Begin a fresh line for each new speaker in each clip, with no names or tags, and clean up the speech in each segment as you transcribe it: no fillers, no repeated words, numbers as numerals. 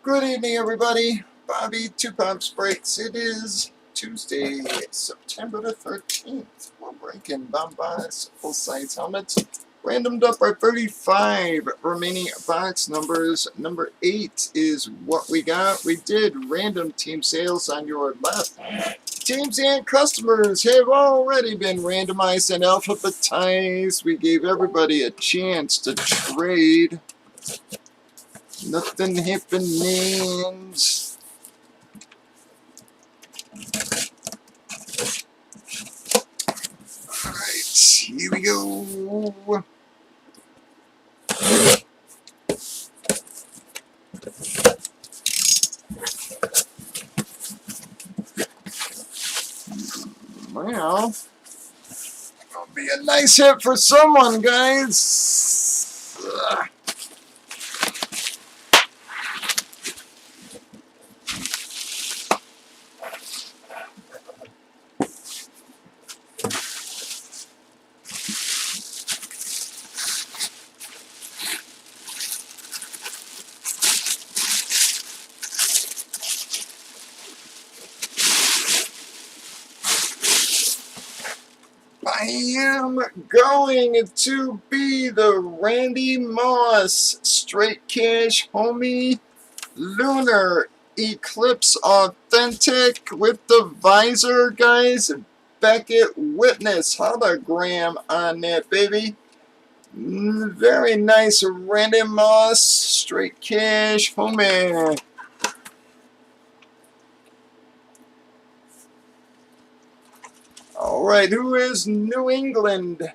Good evening, everybody. Bobby, Two Pops Breaks. It is Tuesday, September the 13th. We're breaking Bombas full size helmets. Randomed up our 35 remaining box numbers. Number 8 is what we got. We did random team sales on your left. Teams and customers have already been randomized and alphabetized. We gave everybody a chance to trade. Nothing happens. Alright, here we go. Well, it'll be a nice hit for someone, guys. I am going to be the Randy Moss Straight Cash Homie Lunar Eclipse Authentic with the visor, guys. Beckett Witness hologram on that, baby. Very nice Randy Moss Straight Cash Homie. All right, who is New England?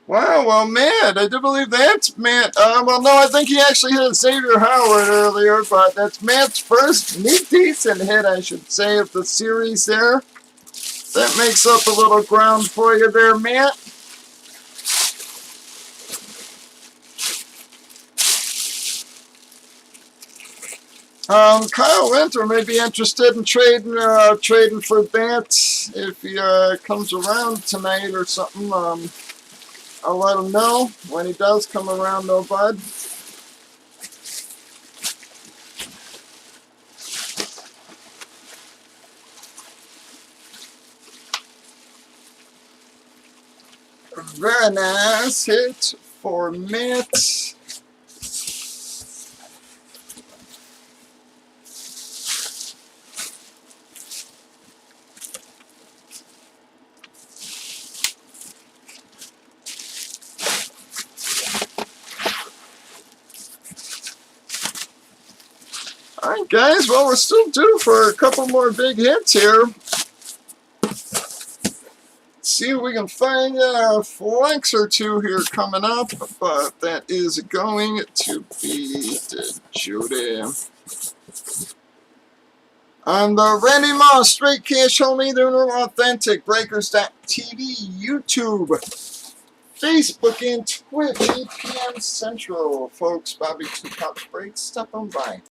Wow, well, Matt, I do believe that's Matt. Well, no, I think he actually hit Xavier Howard earlier, but that's Matt's first decent hit, I should say, of the series there. That makes up a little ground for you there, Matt. Kyle Winter may be interested in trading for that if he comes around tonight or something. I'll let him know when he does come around, though, bud. Very nice hit for Matt. Alright, guys, well, we're still due for a couple more big hits here. See if we can find a flex or two here coming up, but that is going to be Judy. On the Randy Moss Straight Cash Homie Lunar Authentic Breakers.TV, YouTube, Facebook, and Twitch, 8 p.m. Central. Folks, Bobby Two Pops Breaks, step on by.